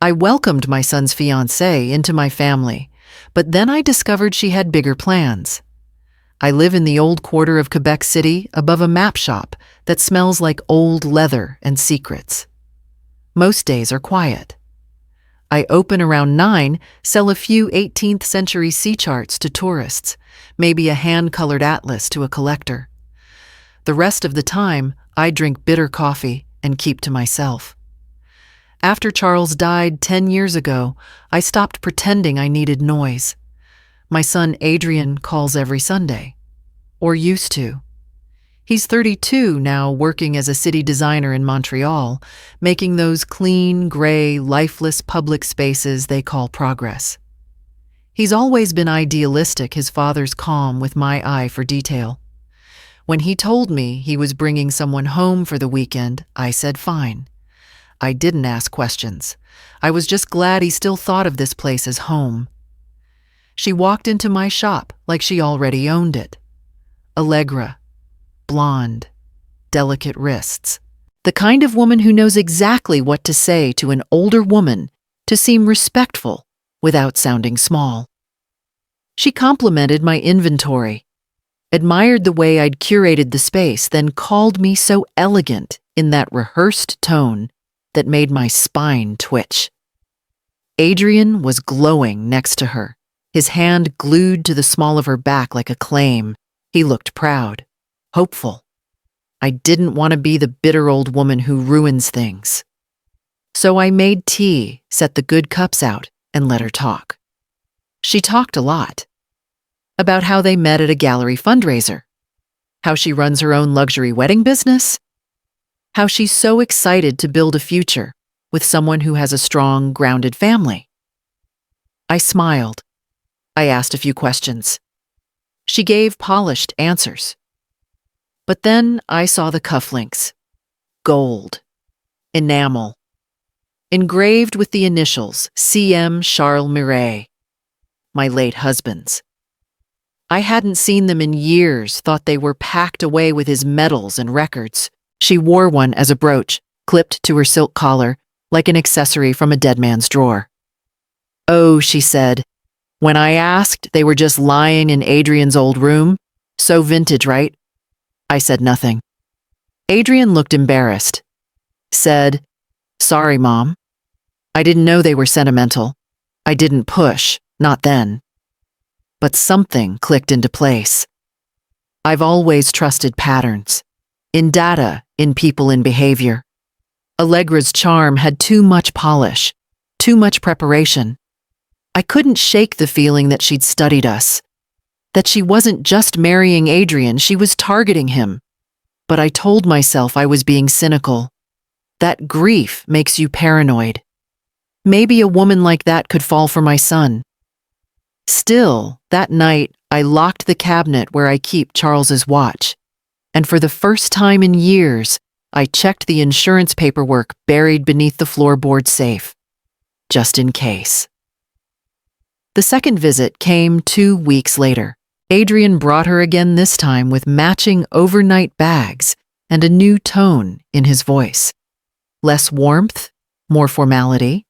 I welcomed my son's fiancée into my family, but then I discovered she had bigger plans. I live in the old quarter of Quebec City above a map shop that smells like old leather and secrets. Most days are quiet. I open around 9, sell a few 18th century sea charts to tourists, maybe a hand-colored atlas to a collector. The rest of the time, I drink bitter coffee and keep to myself. After Charles died 10 years ago, I stopped pretending I needed noise. My son Adrian calls every Sunday. Or used to. He's 32 now, working as a city designer in Montreal, making those clean, gray, lifeless public spaces they call progress. He's always been idealistic, his father's calm with my eye for detail. When he told me he was bringing someone home for the weekend, I said fine. I didn't ask questions. I was just glad he still thought of this place as home. She walked into my shop like she already owned it. Allegra, blonde, delicate wrists. The kind of woman who knows exactly what to say to an older woman to seem respectful without sounding small. She complimented my inventory, admired the way I'd curated the space, then called me so elegant in that rehearsed tone that made my spine twitch. Adrian was glowing next to her, his hand glued to the small of her back like a claim. He looked proud, hopeful. I didn't want to be the bitter old woman who ruins things. So I made tea, set the good cups out, and let her talk. She talked a lot. About how they met at a gallery fundraiser, how she runs her own luxury wedding business, how she's so excited to build a future with someone who has a strong, grounded family. I smiled. I asked a few questions. She gave polished answers. But then I saw the cufflinks. Gold. Enamel. Engraved with the initials C.M. Charles Miret, my late husband's. I hadn't seen them in years, thought they were packed away with his medals and records. She wore one as a brooch, clipped to her silk collar, like an accessory from a dead man's drawer. Oh, she said. When I asked, they were just lying in Adrian's old room. So vintage, right? I said nothing. Adrian looked embarrassed. Said, "Sorry, Mom. I didn't know they were sentimental. I didn't push, not then." But something clicked into place. I've always trusted patterns. In data, in people, in behavior. Allegra's charm had too much polish, too much preparation. I couldn't shake the feeling that she'd studied us, that she wasn't just marrying Adrian, she was targeting him. But I told myself I was being cynical. That grief makes you paranoid. Maybe a woman like that could fall for my son. Still, that night, I locked the cabinet where I keep Charles's watch. And for the first time in years, I checked the insurance paperwork buried beneath the floorboard safe, just in case. The second visit came 2 weeks later. Adrian brought her again, this time with matching overnight bags and a new tone in his voice. Less warmth, more formality,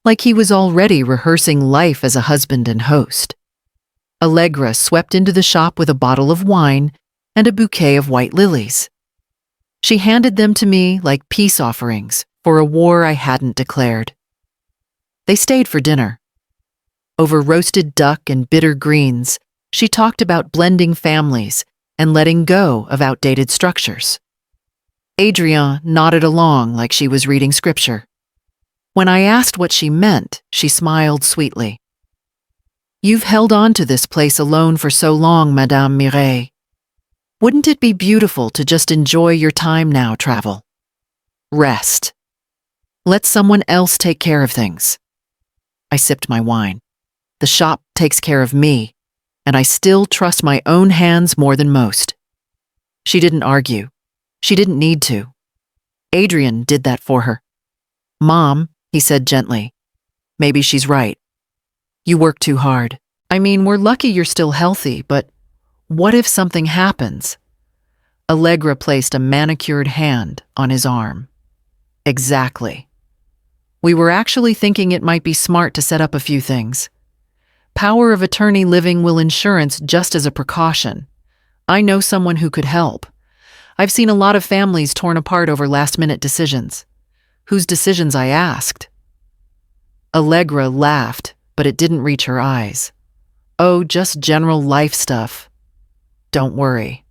like he was already rehearsing life as a husband and host. Allegra swept into the shop with a bottle of wine and a bouquet of white lilies. She handed them to me like peace offerings for a war I hadn't declared. They stayed for dinner. Over roasted duck and bitter greens, she talked about blending families and letting go of outdated structures. Adrian nodded along like she was reading scripture. When I asked what she meant, she smiled sweetly. "You've held on to this place alone for so long, Madame Miret. Wouldn't it be beautiful to just enjoy your time now, travel? Rest. Let someone else take care of things." I sipped my wine. The shop takes care of me, and I still trust my own hands more than most. She didn't argue. She didn't need to. Adrian did that for her. "Mom," he said gently, "maybe she's right. You work too hard. I mean, we're lucky you're still healthy, but what if something happens?" Allegra placed a manicured hand on his arm. "Exactly. We were actually thinking it might be smart to set up a few things. Power of attorney living will insurance just as a precaution. I know someone who could help. I've seen a lot of families torn apart over last-minute decisions. Whose decisions, I asked. Allegra laughed, but it didn't reach her eyes. Oh, just general life stuff. Don't worry.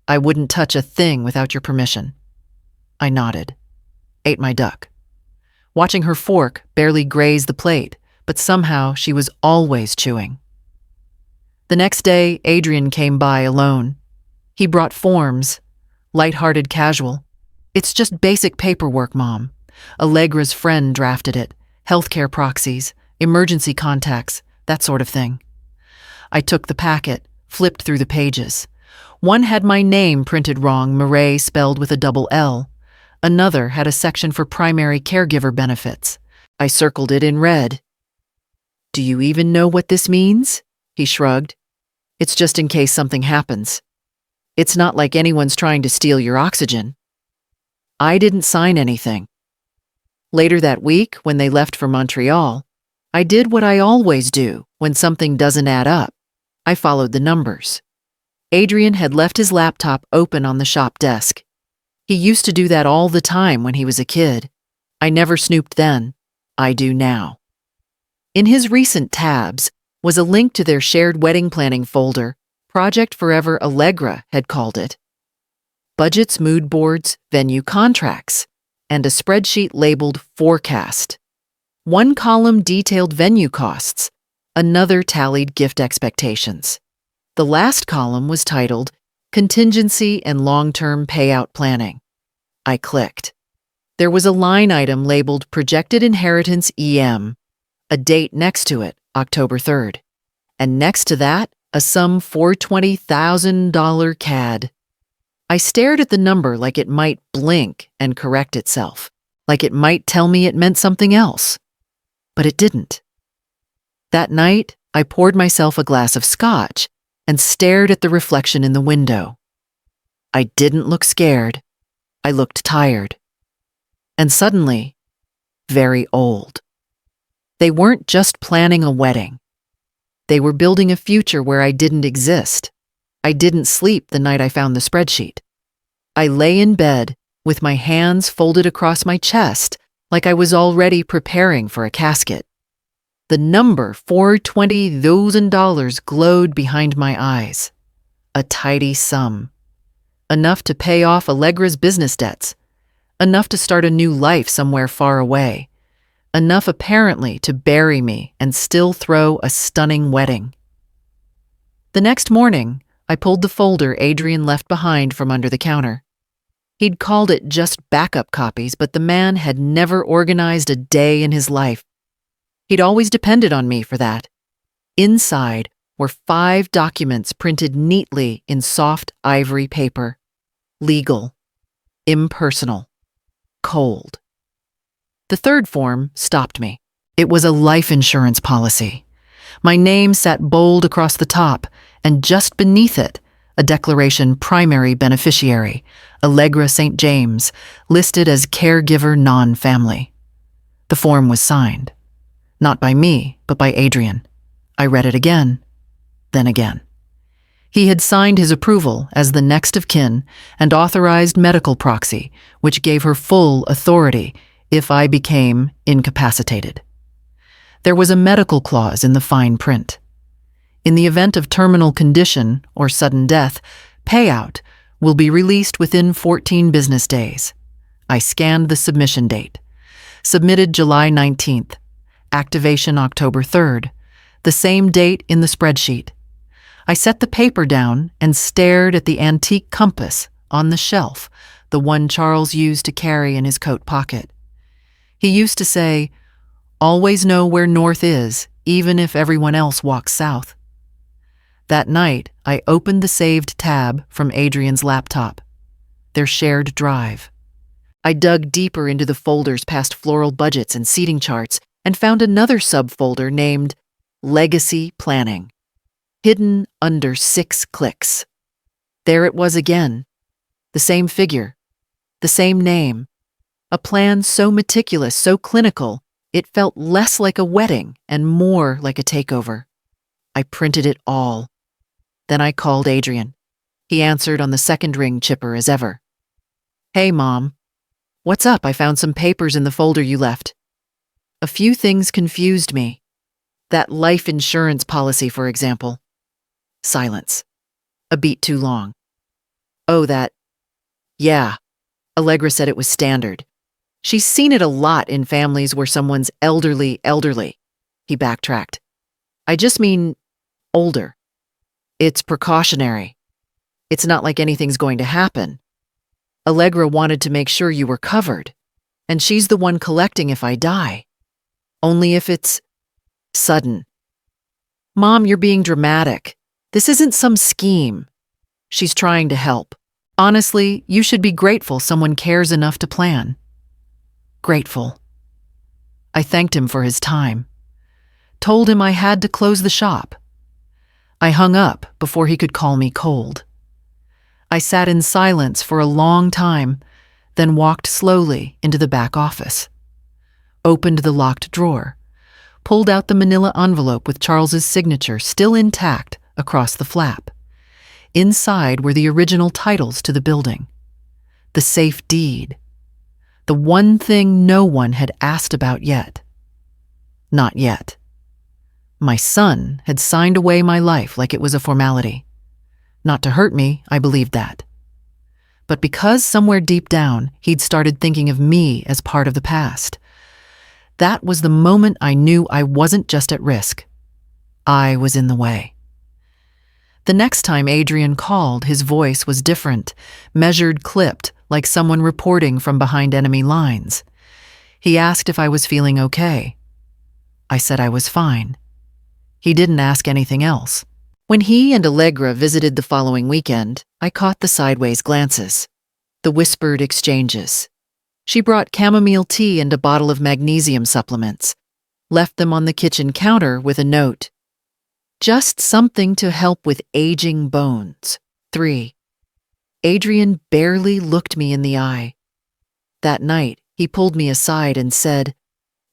I wouldn't touch a thing without your permission. I nodded. Ate my duck. Watching her fork barely graze the plate, but somehow she was always chewing. The next day, Adrian came by alone. He brought forms, light-hearted casual. It's just basic paperwork, Mom. Allegra's friend drafted it. Healthcare proxies, emergency contacts, that sort of thing. I took the packet, flipped through the pages. One had my name printed wrong, Murray spelled with a double L. Another had a section for primary caregiver benefits. I circled it in red. Do you even know what this means? He shrugged. It's just in case something happens. It's not like anyone's trying to steal your oxygen. I didn't sign anything. Later that week, when they left for Montreal, I did what I always do when something doesn't add up. I followed the numbers. Adrian had left his laptop open on the shop desk. He used to do that all the time when he was a kid. I never snooped then. I do now. In his recent tabs was a link to their shared wedding planning folder, Project Forever Allegra had called it. Budgets, mood boards, venue contracts, and a spreadsheet labeled Forecast. One column detailed venue costs, another tallied gift expectations. The last column was titled Contingency and Long-Term Payout Planning. I clicked. There was a line item labeled Projected Inheritance EM, a date next to it, October 3rd, and next to that, a sum $420,000 CAD. I stared at the number like it might blink and correct itself, like it might tell me it meant something else. But it didn't. That night, I poured myself a glass of scotch and stared at the reflection in the window. I didn't look scared. I looked tired. And suddenly, very old. They weren't just planning a wedding. They were building a future where I didn't exist. I didn't sleep the night I found the spreadsheet. I lay in bed with my hands folded across my chest like I was already preparing for a casket. The number $420,000 glowed behind my eyes. A tidy sum. Enough to pay off Allegra's business debts. Enough to start a new life somewhere far away. Enough apparently to bury me and still throw a stunning wedding. The next morning, I pulled the folder Adrian left behind from under the counter. He'd called it just backup copies, but the man had never organized a day in his life. He'd always depended on me for that. Inside were 5 documents printed neatly in soft ivory paper. Legal. Impersonal. Cold. The third form stopped me. It was a life insurance policy. My name sat bold across the top, and just beneath it, a declaration primary beneficiary, Allegra St. James, listed as caregiver non-family. The form was signed. Not by me, but by Adrian. I read it again, then again. He had signed his approval as the next of kin and authorized medical proxy, which gave her full authority if I became incapacitated. There was a medical clause in the fine print. In the event of terminal condition or sudden death, payout will be released within 14 business days. I scanned the submission date. Submitted July 19th. Activation October 3rd. The same date in the spreadsheet. I set the paper down and stared at the antique compass on the shelf, the one Charles used to carry in his coat pocket. He used to say, "Always know where north is, even if everyone else walks south." That night, I opened the saved tab from Adrian's laptop, their shared drive. I dug deeper into the folders past floral budgets and seating charts and found another subfolder named Legacy Planning, hidden under 6 clicks. There it was again, the same figure, the same name, a plan so meticulous, so clinical, It felt less like a wedding and more like a takeover. I printed it all. Then I called Adrian. He answered on the second ring chipper as ever. "Hey, Mom. What's up? I found some papers in the folder you left." A few things confused me. That life insurance policy, for example. Silence. A beat too long. "Oh, that. Yeah." Allegra said it was standard. "She's seen it a lot in families where someone's elderly. He backtracked. "I just mean older. It's precautionary. It's not like anything's going to happen. Allegra wanted to make sure you were covered, and she's the one collecting if I die. Only if it's sudden." "Mom, you're being dramatic. This isn't some scheme. She's trying to help. Honestly, you should be grateful someone cares enough to plan." Grateful. I thanked him for his time. Told him I had to close the shop. I hung up before he could call me cold. I sat in silence for a long time, then walked slowly into the back office. Opened the locked drawer, pulled out the manila envelope with Charles's signature still intact across the flap. Inside were the original titles to the building. The safe deed. The one thing no one had asked about yet. Not yet. My son had signed away my life like it was a formality. Not to hurt me, I believed that. But because somewhere deep down he'd started thinking of me as part of the past, that was the moment I knew I wasn't just at risk. I was in the way. The next time Adrian called, his voice was different, measured, clipped, like someone reporting from behind enemy lines. He asked if I was feeling okay. I said I was fine. He didn't ask anything else. When he and Allegra visited the following weekend, I caught the sideways glances, the whispered exchanges. She brought chamomile tea and a bottle of magnesium supplements, left them on the kitchen counter with a note. "Just something to help with aging bones. 3. Adrian barely looked me in the eye. That night, he pulled me aside and said,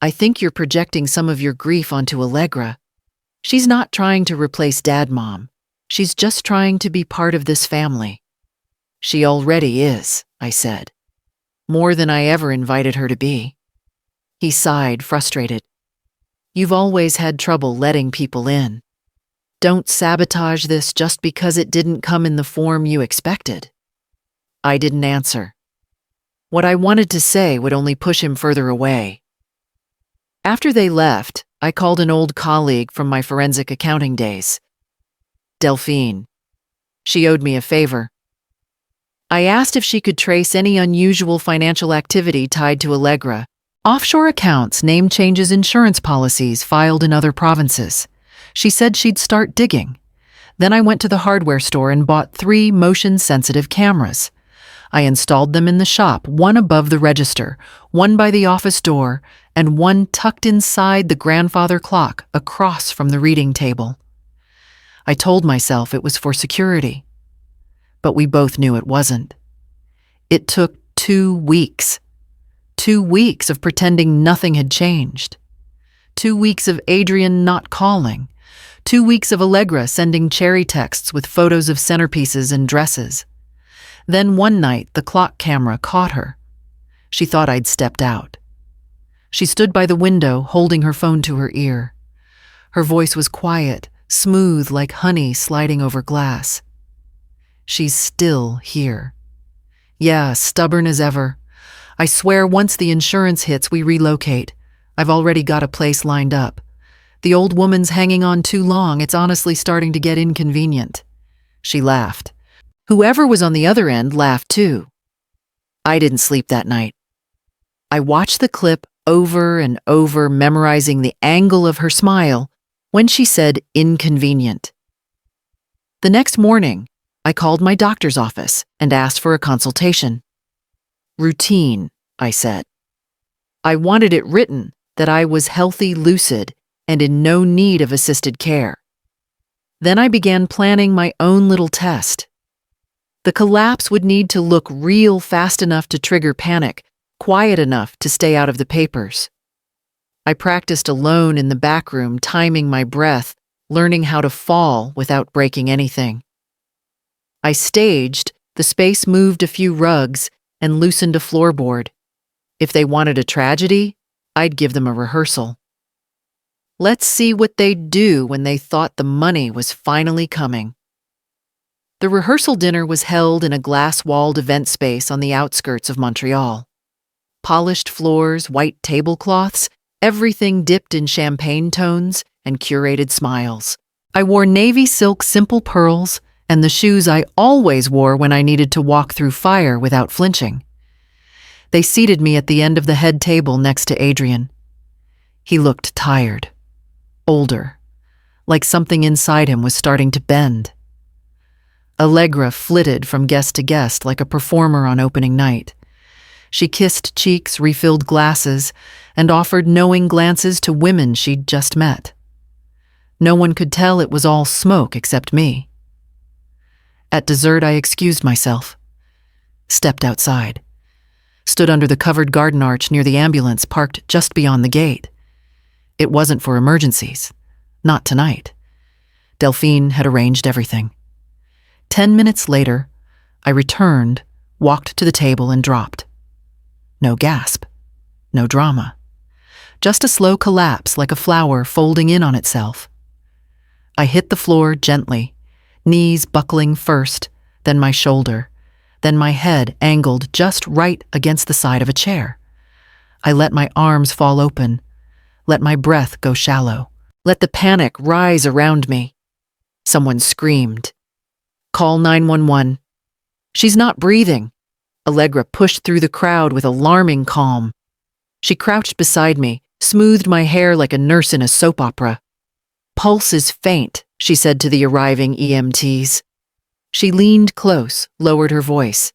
"I think you're projecting some of your grief onto Allegra. She's not trying to replace Dad, Mom. She's just trying to be part of this family." "She already is," I said. "More than I ever invited her to be." He sighed, frustrated. "You've always had trouble letting people in. Don't sabotage this just because it didn't come in the form you expected." I didn't answer. What I wanted to say would only push him further away. After they left, I called an old colleague from my forensic accounting days. Delphine. She owed me a favor. I asked if she could trace any unusual financial activity tied to Allegra, offshore accounts, name changes, insurance policies filed in other provinces. She said she'd start digging. Then I went to the hardware store and bought 3 motion-sensitive cameras. I installed them in the shop, one above the register, one by the office door, and one tucked inside the grandfather clock across from the reading table. I told myself it was for security, but we both knew it wasn't. It took 2 weeks. 2 weeks of pretending nothing had changed. 2 weeks of Adrian not calling. 2 weeks of Allegra sending cherry texts with photos of centerpieces and dresses. Then one night, the clock camera caught her. She thought I'd stepped out. She stood by the window, holding her phone to her ear. Her voice was quiet, smooth like honey sliding over glass. "She's still here. Yeah, stubborn as ever. I swear once the insurance hits, we relocate. I've already got a place lined up. The old woman's hanging on too long. It's honestly starting to get inconvenient." She laughed. Whoever was on the other end laughed too. I didn't sleep that night. I watched the clip over and over, memorizing the angle of her smile when she said inconvenient. The next morning, I called my doctor's office and asked for a consultation. "Routine," I said. I wanted it written that I was healthy, lucid, and in no need of assisted care. Then I began planning my own little test. The collapse would need to look real fast enough to trigger panic, quiet enough to stay out of the papers. I practiced alone in the back room, timing my breath, learning how to fall without breaking anything. I staged, the space moved a few rugs, and loosened a floorboard. If they wanted a tragedy, I'd give them a rehearsal. Let's see what they'd do when they thought the money was finally coming. The rehearsal dinner was held in a glass-walled event space on the outskirts of Montreal. Polished floors, white tablecloths, everything dipped in champagne tones and curated smiles. I wore navy silk simple pearls and the shoes I always wore when I needed to walk through fire without flinching. They seated me at the end of the head table next to Adrian. He looked tired, older, like something inside him was starting to bend. Allegra flitted from guest to guest like a performer on opening night. She kissed cheeks, refilled glasses, and offered knowing glances to women she'd just met. No one could tell it was all smoke except me. At dessert, I excused myself, stepped outside, stood under the covered garden arch near the ambulance parked just beyond the gate. It wasn't for emergencies, not tonight. Delphine had arranged everything. 10 minutes later, I returned, walked to the table, and dropped. No gasp, no drama. Just a slow collapse like a flower folding in on itself. I hit the floor gently, knees buckling first, then my shoulder, then my head angled just right against the side of a chair. I let my arms fall open, let my breath go shallow, let the panic rise around me. Someone screamed. "Call 911. She's not breathing." Allegra pushed through the crowd with alarming calm. She crouched beside me, smoothed my hair like a nurse in a soap opera. "Pulse is faint," she said to the arriving EMTs. She leaned close, lowered her voice.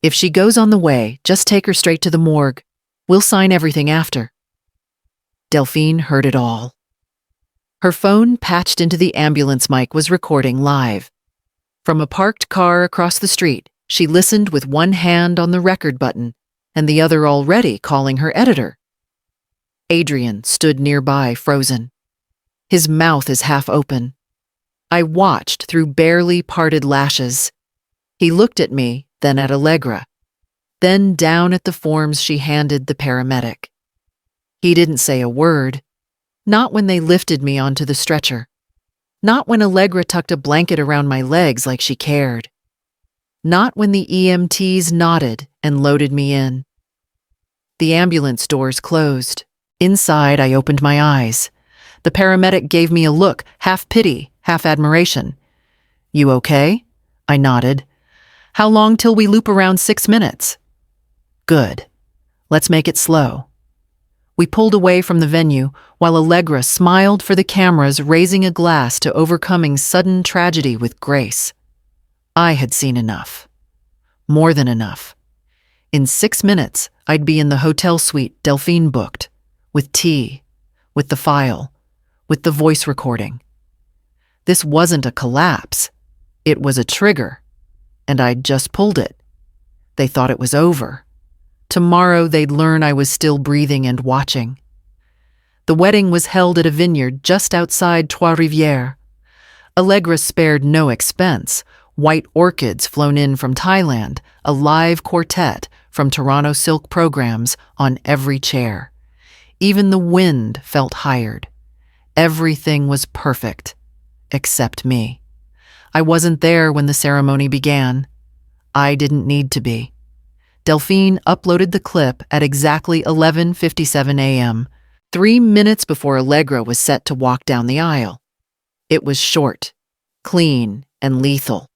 "If she goes on the way, just take her straight to the morgue. We'll sign everything after." Delphine heard it all. Her phone, patched into the ambulance mic, was recording live. From a parked car across the street, she listened with one hand on the record button and the other already calling her editor. Adrian stood nearby, frozen. His mouth is half open. I watched through barely parted lashes. He looked at me, then at Allegra, then down at the forms she handed the paramedic. He didn't say a word, not when they lifted me onto the stretcher, not when Allegra tucked a blanket around my legs like she cared, not when the EMTs nodded and loaded me in. The ambulance doors closed. Inside, I opened my eyes. The paramedic gave me a look, half pity, half admiration. "You okay?" I nodded. "How long till we loop around? 6 minutes. "Good. Let's make it slow." We pulled away from the venue while Allegra smiled for the cameras, raising a glass to overcoming sudden tragedy with grace. I had seen enough. More than enough. In 6 minutes, I'd be in the hotel suite Delphine booked, with tea, with the file, with the voice recording. This wasn't a collapse. It was a trigger, and I'd just pulled it. They thought it was over. Tomorrow they'd learn I was still breathing and watching. The wedding was held at a vineyard just outside Trois-Rivières. Allegra spared no expense. White orchids flown in from Thailand, a live quartet from Toronto Silk programs on every chair. Even the wind felt hired. Everything was perfect, except me. I wasn't there when the ceremony began. I didn't need to be. Delphine uploaded the clip at exactly 11:57 a.m., 3 minutes before Allegra was set to walk down the aisle. It was short, clean, and lethal.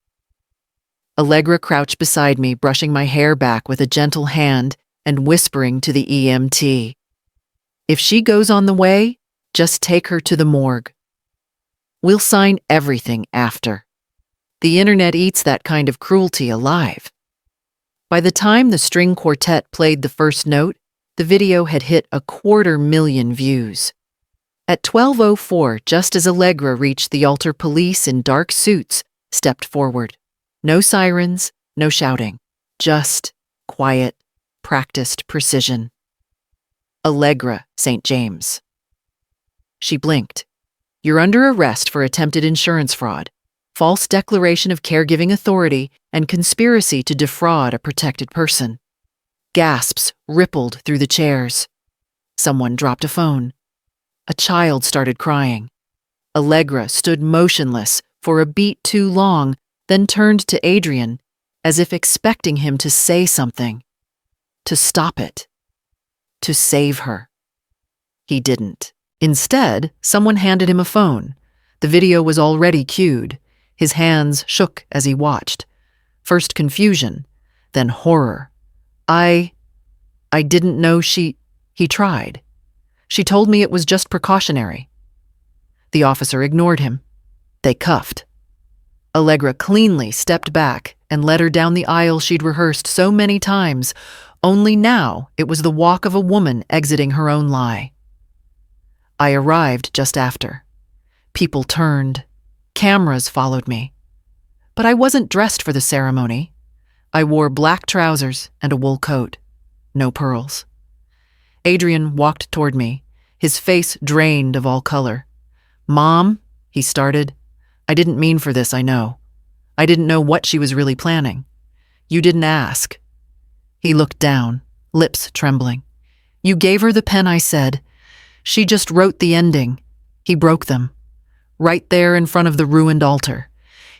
Allegra crouched beside me, brushing my hair back with a gentle hand and whispering to the EMT, "If she goes on the way, just take her to the morgue. We'll sign everything after." The internet eats that kind of cruelty alive. By the time the string quartet played the first note, the video had hit 250,000 views. At 12:04, just as Allegra reached the altar, police in dark suits stepped forward. No sirens, no shouting, just quiet, practiced precision. Allegra, St. James. She blinked. You're under arrest for attempted insurance fraud, false declaration of caregiving authority, and conspiracy to defraud a protected person. Gasps rippled through the chairs. Someone dropped a phone. A child started crying. Allegra stood motionless for a beat too long, then turned to Adrian, as if expecting him to say something. To stop it. To save her. He didn't. Instead, someone handed him a phone. The video was already cued. His hands shook as he watched. First confusion, then horror. I didn't know he tried. She told me it was just precautionary. The officer ignored him. They cuffed. Allegra cleanly stepped back and led her down the aisle she'd rehearsed so many times, only now it was the walk of a woman exiting her own lie. I arrived just after. People turned. Cameras followed me. But I wasn't dressed for the ceremony. I wore black trousers and a wool coat. No pearls. Adrian walked toward me, his face drained of all color. "Mom," he started. "I didn't mean for this, I know. I didn't know what she was really planning. You didn't ask." He looked down, lips trembling. "You gave her the pen," I said. "She just wrote the ending." He broke them. Right there in front of the ruined altar.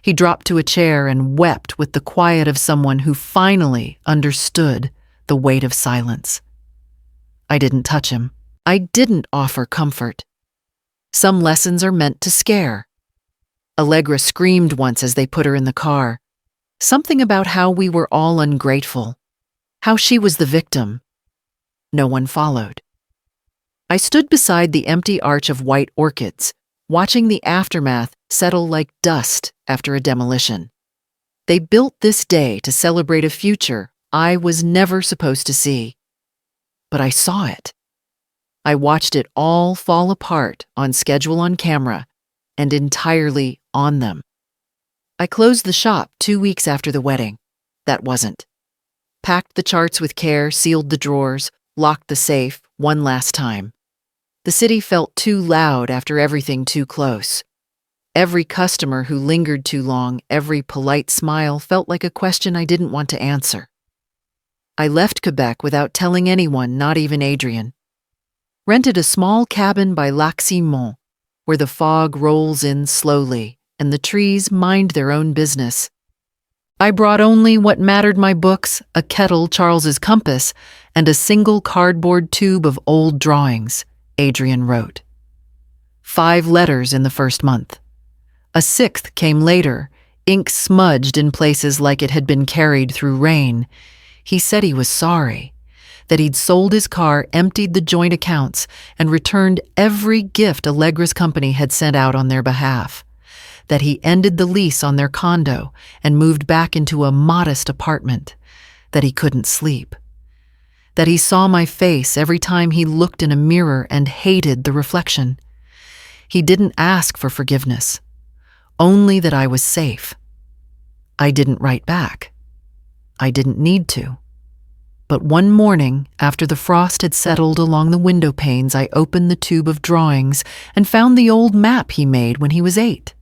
He dropped to a chair and wept with the quiet of someone who finally understood the weight of silence. I didn't touch him. I didn't offer comfort. Some lessons are meant to scare. Allegra screamed once as they put her in the car. Something about how we were all ungrateful. How she was the victim. No one followed. I stood beside the empty arch of white orchids, watching the aftermath settle like dust after a demolition. They built this day to celebrate a future I was never supposed to see. But I saw it. I watched it all fall apart on schedule on camera and entirely on them. I closed the shop 2 weeks after the wedding. That wasn't. Packed the charts with care, sealed the drawers, locked the safe one last time. The city felt too loud after everything too close. Every customer who lingered too long, every polite smile felt like a question I didn't want to answer. I left Quebec without telling anyone, not even Adrian. Rented a small cabin by Lac Simon, where the fog rolls in slowly and the trees mind their own business. I brought only what mattered: my books, a kettle, Charles's compass, and a single cardboard tube of old drawings, Adrian wrote. 5 letters in the first month. A 6th came later, ink smudged in places like it had been carried through rain. He said he was sorry, that he'd sold his car, emptied the joint accounts, and returned every gift Allegra's company had sent out on their behalf, that he ended the lease on their condo and moved back into a modest apartment, that he couldn't sleep, that he saw my face every time he looked in a mirror and hated the reflection. He didn't ask for forgiveness, only that I was safe. I didn't write back. I didn't need to. But one morning, after the frost had settled along the window panes, I opened the tube of drawings and found the old map he made when he was 8.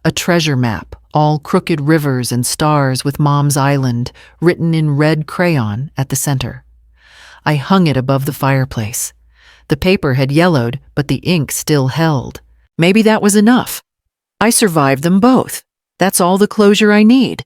A treasure map, all crooked rivers and stars with Mom's Island written in red crayon at the center. I hung it above the fireplace. The paper had yellowed, but the ink still held. Maybe that was enough. I survived them both. That's all the closure I need.